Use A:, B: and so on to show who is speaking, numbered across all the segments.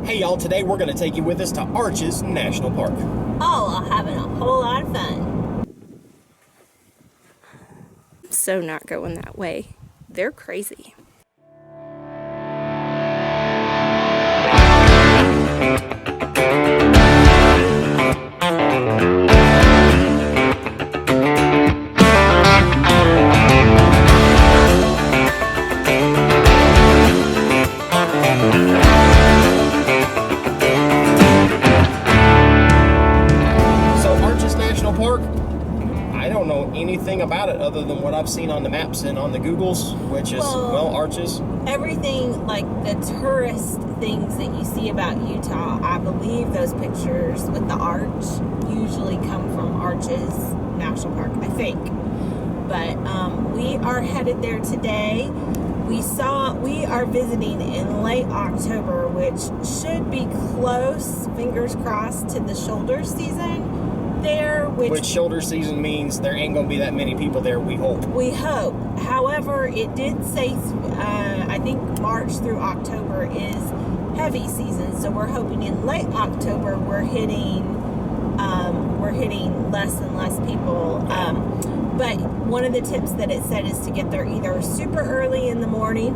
A: Hey y'all, today we're going to take you with us to Arches National Park.
B: All while having a whole lot of fun.
C: So not going that way. They're crazy.
A: Anything about it other than what I've seen on the maps and on the Googles, which is, well, Arches.
B: Everything, like the tourist things that you see about Utah, I believe those pictures with the arch usually come from Arches National Park, I think. But we are headed there today. We are visiting in late October, which should be close, fingers crossed, to the shoulder season there. Which
A: shoulder season means there ain't gonna be that many people there, we hope.
B: We hope. However, it did say, I think March through October is heavy season, so we're hoping in late October we're hitting less and less people. But one of the tips that it said is to get there either super early in the morning,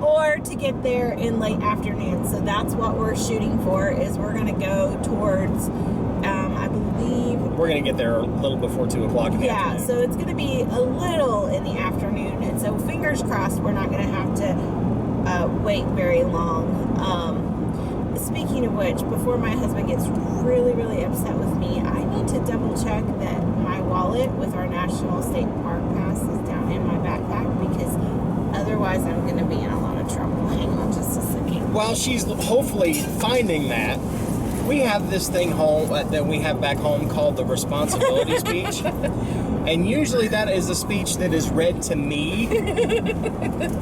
B: or to get there in late afternoon. So that's what we're shooting for, is we're going to go towards, I believe...
A: We're going to get there a little before 2 o'clock in the afternoon.
B: Yeah, so it's going to be a little in the afternoon, and so fingers crossed we're not going to have to wait very long. Speaking of which, before my husband gets really, really upset with me, I need to double check that my wallet with our National State Park Pass is down in my backpack, because otherwise I'm going to be in a lot of trouble. Hang on just a second.
A: While she's hopefully finding that, we have this thing home that we have back home called the responsibility speech. And usually that is a speech that is read to me.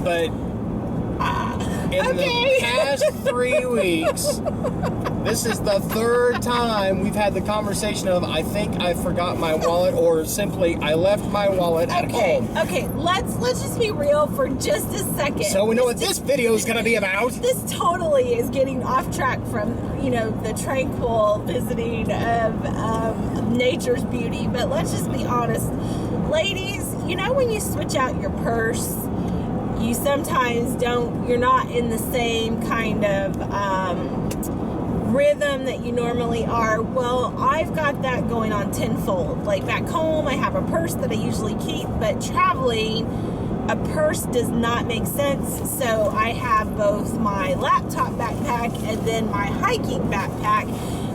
A: But in the past 3 weeks, this is the third time we've had the conversation of, I think I forgot my wallet, or simply I left my wallet at home.
B: Okay, let's just be real for just a second.
A: So we know what this video is going to be about.
B: This totally is getting off track from, the tranquil visiting of nature's beauty. But let's just be honest. Ladies, when you switch out your purse, you sometimes you're not in the same kind of rhythm that you normally are. Well, I've got that going on tenfold. Like back home, I have a purse that I usually keep, but traveling, a purse does not make sense. So I have both my laptop backpack and then my hiking backpack.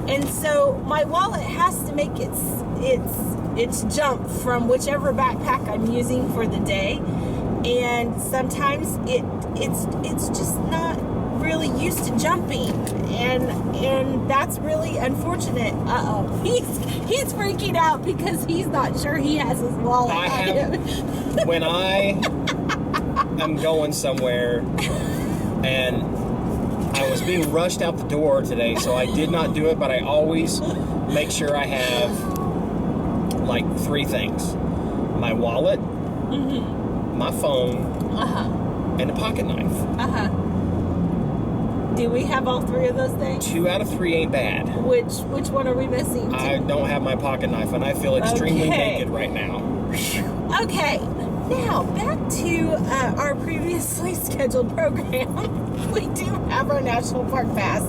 B: And so my wallet has to make its jump from whichever backpack I'm using for the day. And sometimes it's just not really used to jumping, and that's really unfortunate. He's freaking out because he's not sure he has his wallet.
A: When I am going somewhere, and I was being rushed out the door today, so I did not do it, but I always make sure I have like 3 things: my wallet, my phone, and a pocket knife.
B: Do we have all 3 of those things?
A: 2 out of 3 ain't bad.
B: Which one are we missing?
A: I don't have my pocket knife, and I feel extremely naked right now.
B: Okay, now back to our previously scheduled program. We do have our National Park Pass.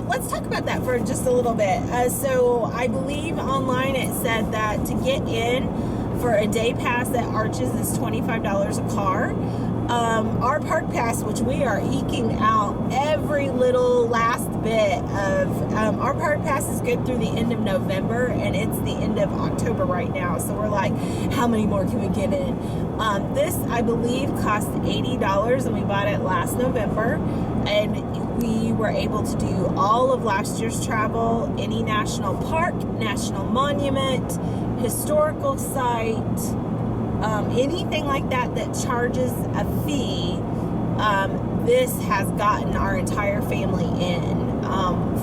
B: Let's talk about that for just a little bit. So I believe online it said that to get in for a day pass at Arches is $25 a car. Our park pass, which we are eking out every little last bit of, our park pass is good through the end of November, and it's the end of October right now. So we're like, how many more can we get in? This, I believe, cost $80, and we bought it last November, and we were able to do all of last year's travel, any national park, national monument, historical site, anything like that charges a fee. This has gotten our entire family in.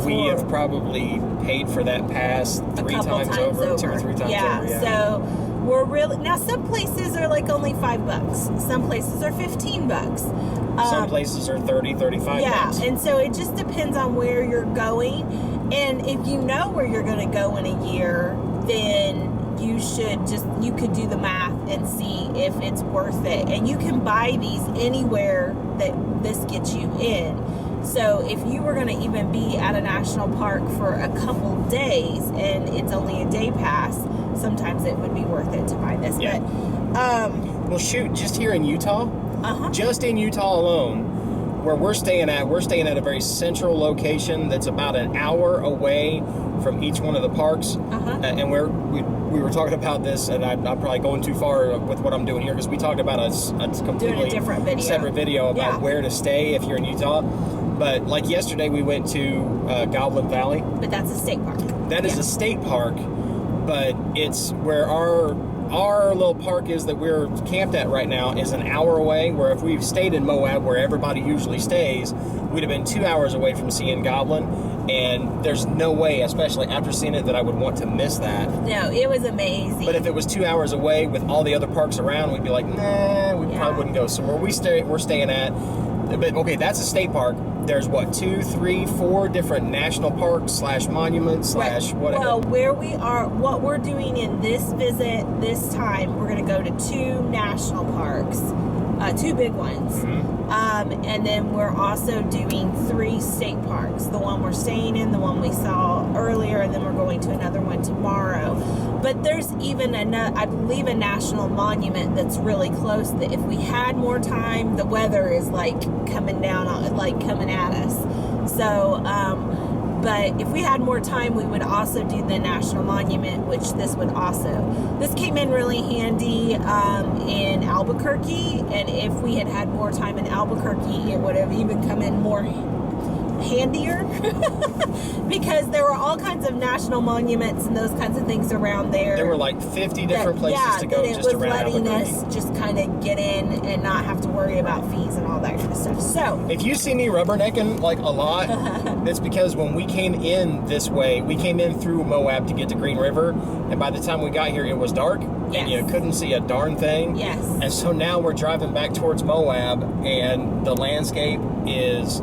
A: We have probably paid for that pass 3 times over. 2 or 3 times over.
B: So we're really, now some places are like only $5. Some places are $15.
A: Some places are 30, 35 bucks.
B: And so it just depends on where you're going. And if you know where you're going to go in a year, then you could do the math and see if it's worth it. And you can buy these anywhere that this gets you in. So if you were going to even be at a national park for a couple days and it's only a day pass, sometimes it would be worth it to buy this.
A: Yeah.
B: But
A: well, shoot, just here in Utah, just in Utah alone, where we're staying at a very central location that's about an hour away from each one of the parks. And we were talking about this, and I'm probably going too far with what I'm doing here, because we talked about a completely
B: different
A: separate video about where to stay if you're in Utah. But like yesterday, we went to Goblin Valley.
B: But that's a state park.
A: That is a state park, but it's where our little park is that we're camped at right now is an hour away, where if we've stayed in Moab, where everybody usually stays, we'd have been 2 hours away from seeing Goblin. And there's no way, especially after seeing it, that I would want to miss that.
B: No, it was amazing.
A: But if it was 2 hours away with all the other parks around, we'd be like, nah, we probably wouldn't go. So where we're staying at, but okay, that's a state park. There's 2, 3, 4 different national parks / monuments / whatever.
B: Well, where we are, what we're doing in this visit this time, we're going to go to 2 national parks, 2 big ones. And then we're also doing 3 state parks. The one we're staying in, the one we saw earlier, and then we're going to another one tomorrow. But there's even, I believe, a national monument that's really close that if we had more time, the weather is like coming down, like coming at us. So, but if we had more time, we would also do the national monument, which this would also. This came in really handy in Albuquerque, and if we had more time in Albuquerque, it would have even come in more handier because there were all kinds of national monuments and those kinds of things around there.
A: There were like 50 different places to go just around Albuquerque.
B: It was letting us just kind of get in and not have to worry about fees and all that kind of stuff. So
A: if you see me rubbernecking like a lot, it's because when we came in this way, we came in through Moab to get to Green River, and by the time we got here, it was dark. And you couldn't see a darn thing.
B: Yes.
A: And so now we're driving back towards Moab, and the landscape is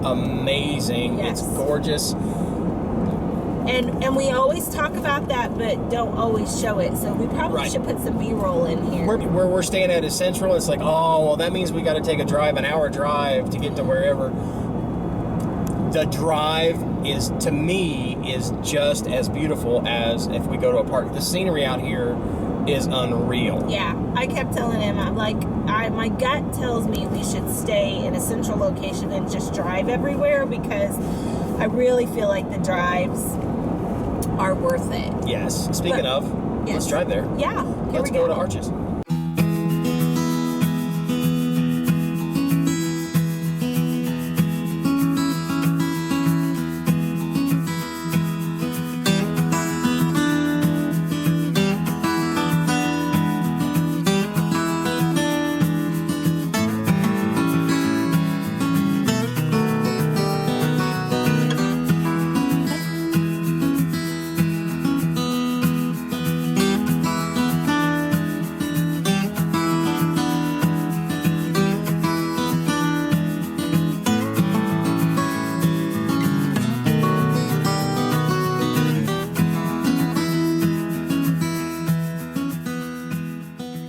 A: amazing.
B: Yes.
A: It's gorgeous.
B: And we always talk about that, but don't always show it. So we probably should put some B-roll in here.
A: Where we're staying at is central. It's like, oh, well, that means we got to take an hour drive to get to wherever. The drive is, to me, is just as beautiful as if we go to a park. The scenery out here is unreal.
B: Yeah, I kept telling him, I'm like, my gut tells me we should stay in a central location and just drive everywhere, because I really feel like the drives are worth it.
A: Yes. Speaking of, let's drive there.
B: Yeah.
A: Let's go to Arches.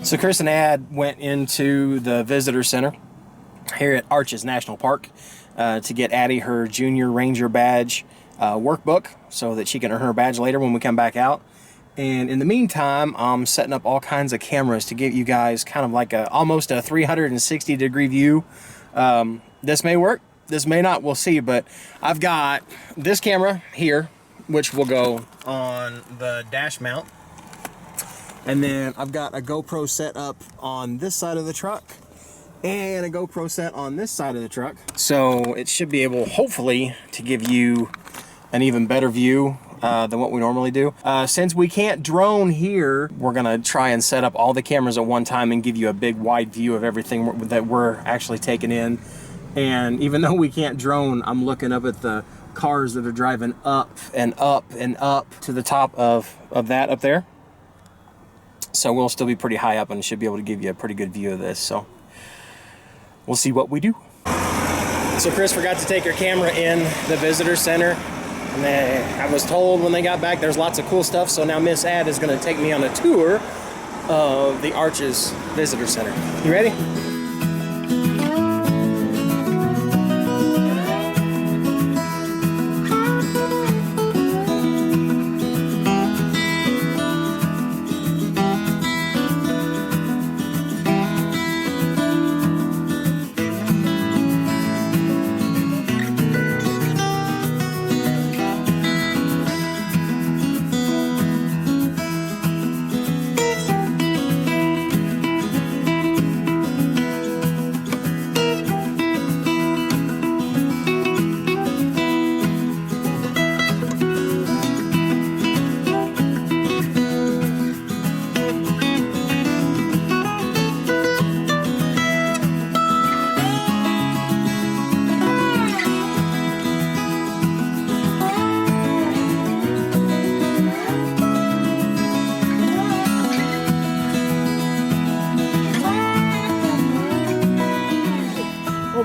A: So Chris and Ad went into the visitor center here at Arches National Park to get Addie her Junior Ranger badge workbook so that she can earn her badge later when we come back out. And in the meantime, I'm setting up all kinds of cameras to give you guys kind of like almost a 360-degree view. This may work, this may not, we'll see. But I've got this camera here, which will go on the dash mount. And then I've got a GoPro set up on this side of the truck and a GoPro set on this side of the truck. So it should be able, hopefully, to give you an even better view than what we normally do. Since we can't drone here, we're gonna try and set up all the cameras at one time and give you a big wide view of everything that we're actually taking in. And even though we can't drone, I'm looking up at the cars that are driving up and up and up to the top of that up there. So we'll still be pretty high up and should be able to give you a pretty good view of this. So we'll see what we do. So Cris forgot to take her camera in the visitor center. And I was told when they got back there's lots of cool stuff. So now Miss Ad is going to take me on a tour of the Arches Visitor Center. You ready?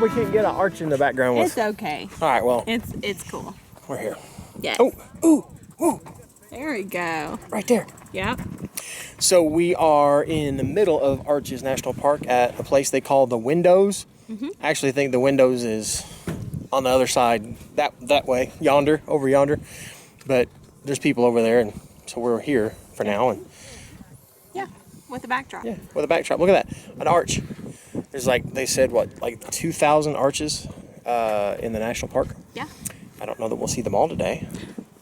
A: We can't get an arch in the background.
C: It's okay.
A: All right, well.
C: It's cool.
A: We're here.
C: Yes.
A: Oh, ooh, ooh.
C: There we go.
A: Right there.
C: Yep.
A: So we are in the middle of Arches National Park at a place they call the Windows. I actually think the Windows is on the other side, that way, yonder, over yonder. But there's people over there, and so we're here for now. And
C: Yeah, with a backdrop.
A: yeah, with a backdrop. Look at that, an arch. There's like, they said, what, like 2,000 arches in the national park?
C: Yeah.
A: I don't know that we'll see them all today.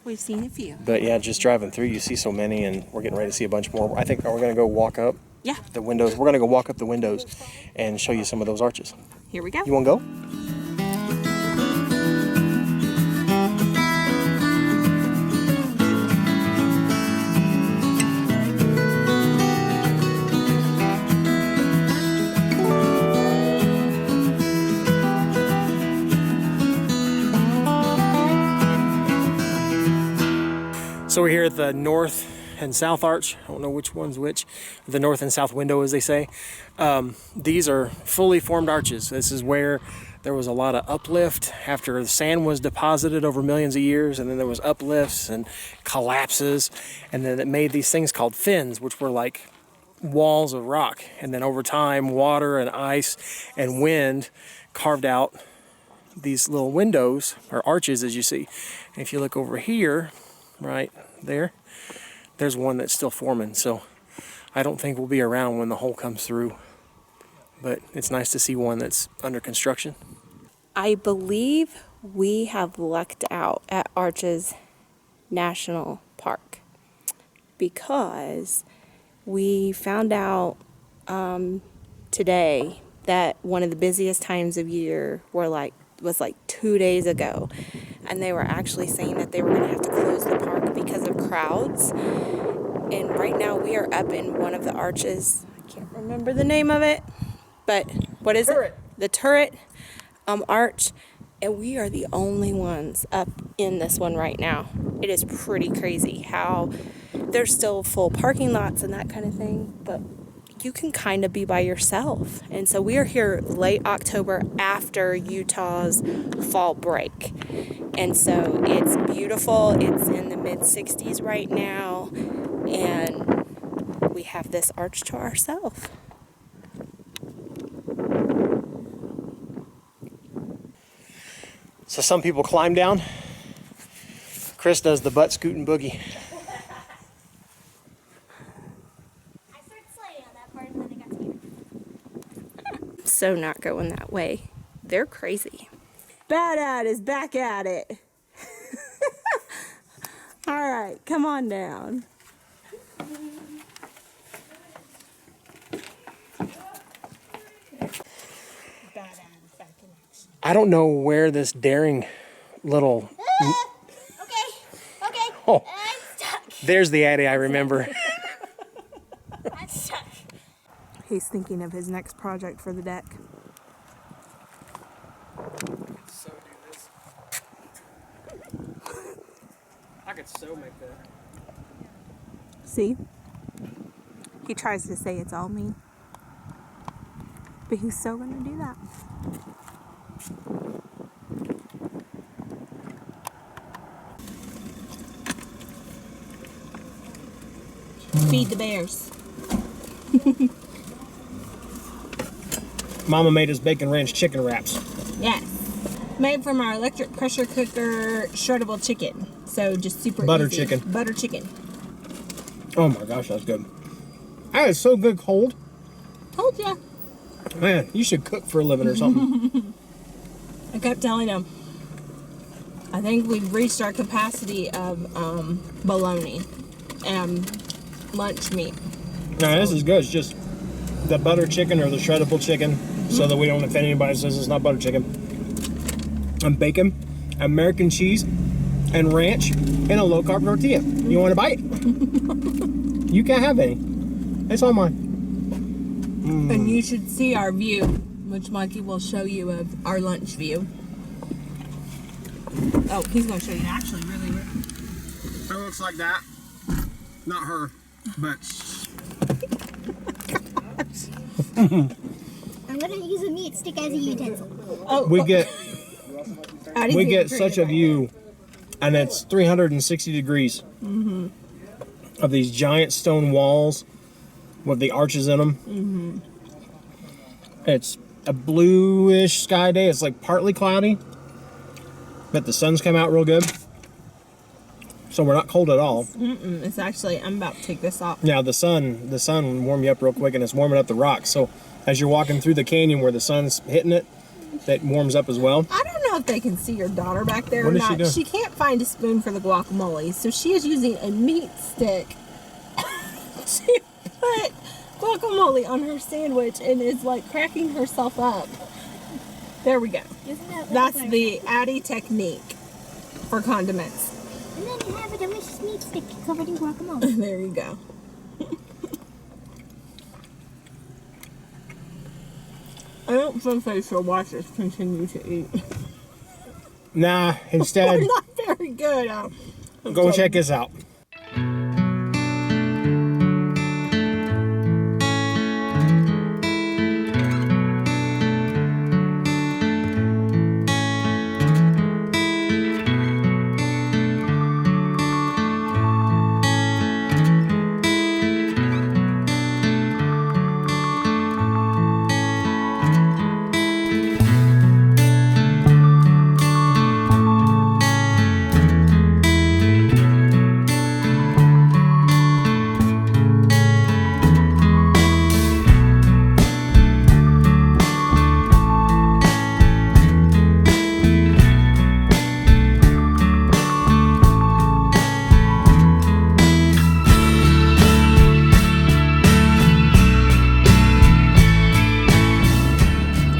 C: We've seen a few.
A: But yeah, just driving through, you see so many, and we're getting ready to see a bunch more. I think we're going to go walk up
C: Yeah.
A: the windows. We're going to go walk up the windows and show you some of those arches.
C: Here we go.
A: You want to go? So we're here at the north and south arch. I don't know which one's which. The north and south window, as they say. These are fully formed arches. This is where there was a lot of uplift after the sand was deposited over millions of years, and then there was uplifts and collapses, and then it made these things called fins, which were like walls of rock. And then over time, water and ice and wind carved out these little windows, or arches, as you see. And if you look over here, right there's one that's still forming, so I don't think we'll be around when the hole comes through, but it's nice to see one that's under construction.
C: I believe we have lucked out at Arches National Park because we found out today that one of the busiest times of year was like 2 days ago, and they were actually saying that they were going to have to close the park because of crowds. And right now we are up in one of the arches. I can't remember the name of it, but what is it? The turret arch, and we are the only ones up in this one right now. It is pretty crazy how there's still full parking lots and that kind of thing, but you can kind of be by yourself. And so we are here late October after Utah's fall break. And so it's beautiful. It's in the mid-60s right now. And we have this arch to ourselves.
A: So some people climb down. Cris does the butt scooting boogie.
C: So not going that way. They're crazy.
B: Bad Ad is back at it. All right, come on down.
A: I don't know where this daring little...
D: Okay,
A: Oh,
D: I'm stuck.
A: there's the Addy I remember.
D: I'm stuck.
B: He's thinking of his next project for the deck.
A: So do this. I could so make that.
B: See?
C: He tries to say it's all me. But he's still going to do that.
B: Feed the bears.
A: Mama made us bacon ranch chicken wraps.
B: Yes. Made from our electric pressure cooker shreddable chicken. So just super
A: Butter
B: easy.
A: chicken.
B: Butter chicken.
A: Oh my gosh, that's good. That is so good cold.
B: Told ya.
A: Man, you should cook for a living or something.
B: I kept telling him, I think we've reached our capacity of bologna and lunch meat.
A: No, this is good. It's just the butter chicken or the shreddable chicken, so that we don't offend anybody that says it's not butter chicken. And bacon, American cheese, and ranch, and a low-carb tortilla. You want a bite? You can't have any. It's all mine.
B: And you should see our view, which Mikey will show you of our lunch view. Oh, he's going to show you actually really.
A: It looks like that. Not her, but...
D: I'm gonna use a meat stick as a utensil.
B: Oh,
A: We get
B: I didn't
A: we
B: see
A: get
B: the
A: such
B: tree
A: a view, and it's 360 degrees of these giant stone walls with the arches in them. It's a bluish sky day. It's like partly cloudy, but the sun's come out real good, so we're not cold at all.
B: It's actually, I'm about to take this off.
A: Now the sun warm you up real quick, and it's warming up the rocks. So as you're walking through the canyon where the sun's hitting it, that warms up as well.
B: I don't know if they can see your daughter back there
A: What
B: or
A: is she
B: not.
A: doing?
B: She can't find a spoon for the guacamole, so she is using a meat stick to put guacamole on her sandwich and is like cracking herself up. There we go.
D: Isn't that
B: That's
D: like
B: the Addie technique for condiments.
D: And then you have a delicious meat stick covered in guacamole.
B: There you go. I don't think they should watch us continue to eat.
A: Nah, instead,
B: We're not very good.
A: go check this out.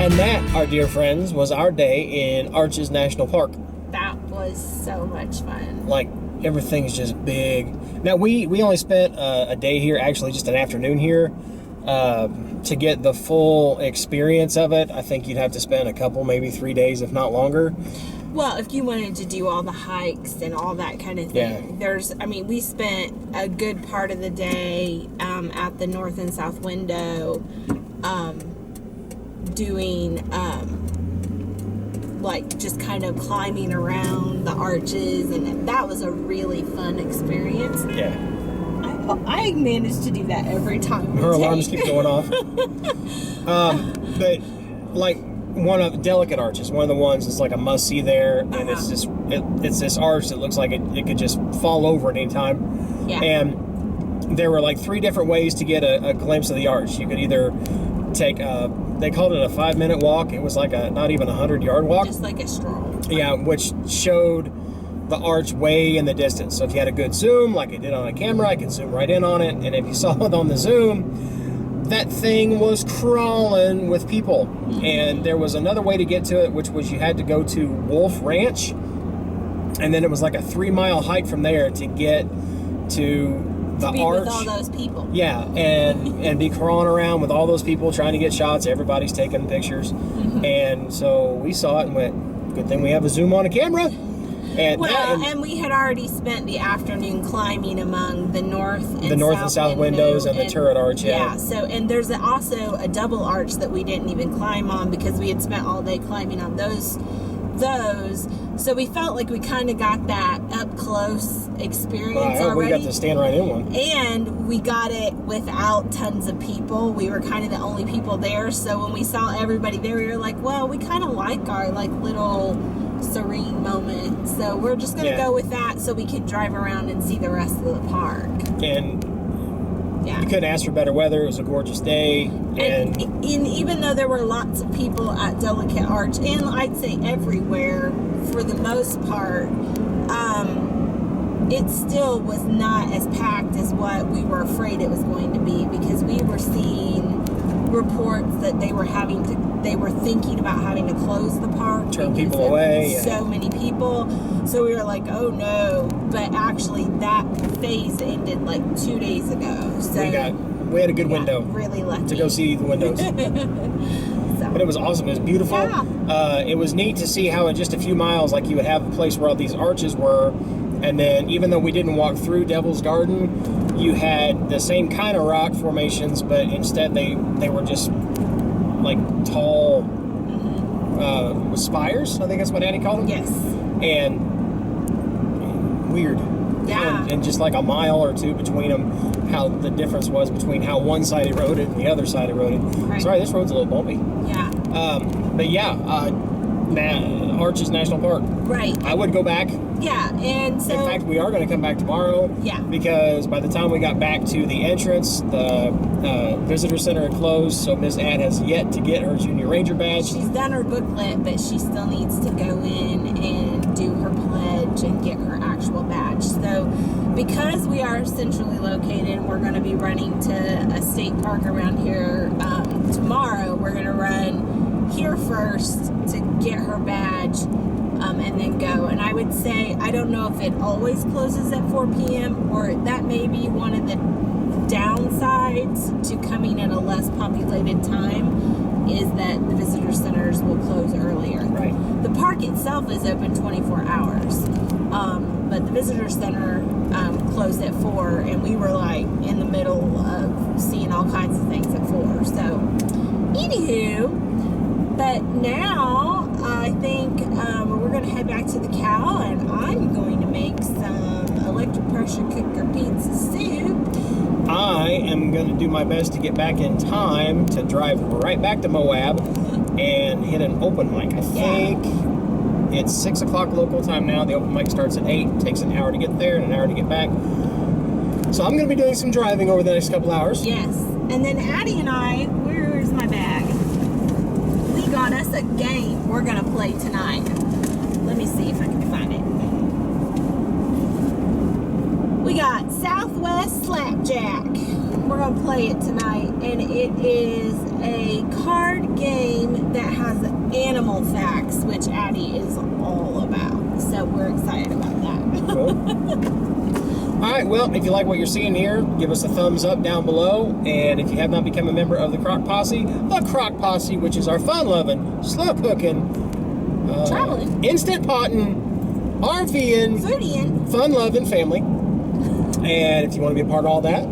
A: And that, our dear friends, was our day in Arches National Park.
B: That was so much fun.
A: Like, everything's just big. Now, we only spent a day here, actually just an afternoon here. To get the full experience of it, I think you'd have to spend a couple, maybe 3 days, if not longer.
B: Well, if you wanted to do all the hikes and all that kind of thing, we spent a good part of the day at the north and south window doing like just kind of climbing around the arches, and that was a really fun experience.
A: Yeah.
B: I managed to do that every time.
A: Her alarms keep going off. But like one of the delicate arches, one of the ones that's like a must see there, and it's just it's this arch that looks like it could just fall over at any time.
B: Yeah.
A: And there were like 3 different ways to get a glimpse of the arch. You could either take they called it a 5-minute walk. It was like a not even 100-yard walk.
B: Just like a stroll.
A: Yeah, which showed the arch way in the distance. So if you had a good zoom, like it did on a camera, I could zoom right in on it. And if you saw it on the zoom, that thing was crawling with people. And there was another way to get to it, which was you had to go to Wolf Ranch. And then it was like a 3-mile hike from there to get to the arch.
B: With all those people.
A: Yeah, and be crawling around with all those people trying to get shots. Everybody's taking pictures. And so we saw it and went, good thing we have a zoom on a camera.
B: And we had already spent the afternoon climbing among the north and
A: south windows and the turret arch.
B: Yeah. So, and there's also a double arch that we didn't even climb on because we had spent all day climbing on those. So we felt like we kind of got that up close experience already.
A: We got to stand right in one.
B: And we got it without tons of people. We were kind of the only people there. So when we saw everybody there, we were like, well, we kind of like our little serene moment. So we're just going to go with that so we can drive around and see the rest of the park.
A: And you couldn't ask for better weather. It was a gorgeous day. And
B: even though there were lots of people at Delicate Arch, and I'd say everywhere for the most part, it still was not as packed as what we were afraid it was going to be, because we were seeing reports that they were thinking about having to close the park,
A: turn people away,
B: so many people. So we were like, oh no. But actually that phase ended like 2 days ago, so
A: we had a good window,
B: really lucky
A: to go see the windows. But it was awesome. It was beautiful. It was neat to see how in just a few miles, like, you would have a place where all these arches were, and then even though we didn't walk through Devil's Garden, you had the same kind of rock formations, but instead they were just like tall spires. I think that's what Addie called them.
B: Yes.
A: And weird.
B: Yeah.
A: And just like a mile or two between them, how the difference was between how one side eroded and the other side eroded.
B: Right.
A: Sorry, this road's a little bumpy.
B: Yeah.
A: But yeah, Arches National Park.
B: Right.
A: I would go back.
B: Yeah, and so...
A: In fact, we are going to come back tomorrow.
B: Yeah.
A: Because by the time we got back to the entrance, the visitor center had closed, so Miss Ad has yet to get her Junior Ranger badge.
B: She's done her booklet, but she still needs to go in and do her pledge and get her actual badge. So, because we are centrally located and we're going to be running to a state park around here tomorrow, we're going to run here first to get her badge. And then go. And I would say, I don't know if it always closes at 4 p.m. or that may be one of the downsides to coming at a less populated time, is that the visitor centers will close earlier.
A: Right.
B: The park itself is open 24 hours. But the visitor center closed at 4, and we were like in the middle of seeing all kinds of things at 4. So, anywho, but now I think we're going to head back to the cow, and I'm going to make some electric pressure cooker pizza soup.
A: I am going to do my best to get back in time to drive right back to Moab and hit an open mic. I think it's 6 o'clock local time now. The open mic starts at 8. It takes an hour to get there and an hour to get back. So I'm going to be doing some driving over the next couple hours.
B: Yes. And then Addie and I, where's my bag? We got us a game we're going to play tonight. Let me see if I can find it. We got Southwest Slapjack. We're going to play it tonight, and it is a card game that has animal facts, which Addie is all about. So we're excited about that.
A: Cool. All right, well, if you like what you're seeing here, give us a thumbs up down below. And if you have not become a member of the Crock Posse, which is our fun-loving, slow-cooking,
B: traveling,
A: instant potting, RVing,
B: foodieing,
A: fun-loving family. And if you want to be a part of all that,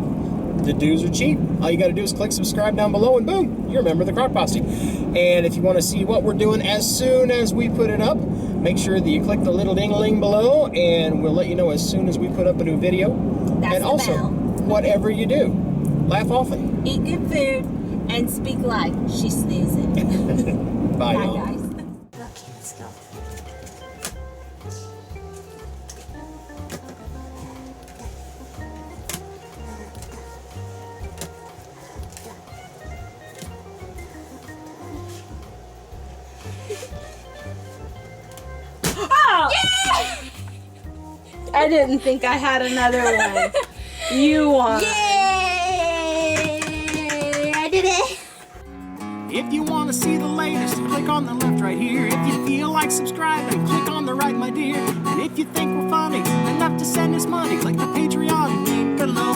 A: the dues are cheap. All you got to do is click subscribe down below, and boom, you're a member of the Crock Posse. And if you want to see what we're doing as soon as we put it up, make sure that you click the little ding-a-ling below, and we'll let you know as soon as we put up a new video.
B: That's
A: and
B: the
A: also,
B: bell.
A: whatever you do, laugh often.
B: Eat good food, and speak like she's snoozing.
A: Bye,
B: Bye,
A: y'all.
B: guys.
D: Okay, let's go.
B: I didn't think I had another one. You won.
D: Yay! I did it.
A: If you want to see the latest, click on the left right here. If you feel like subscribing, click on the right, my dear. And if you think we're funny enough to send us money, click the Patreon link below.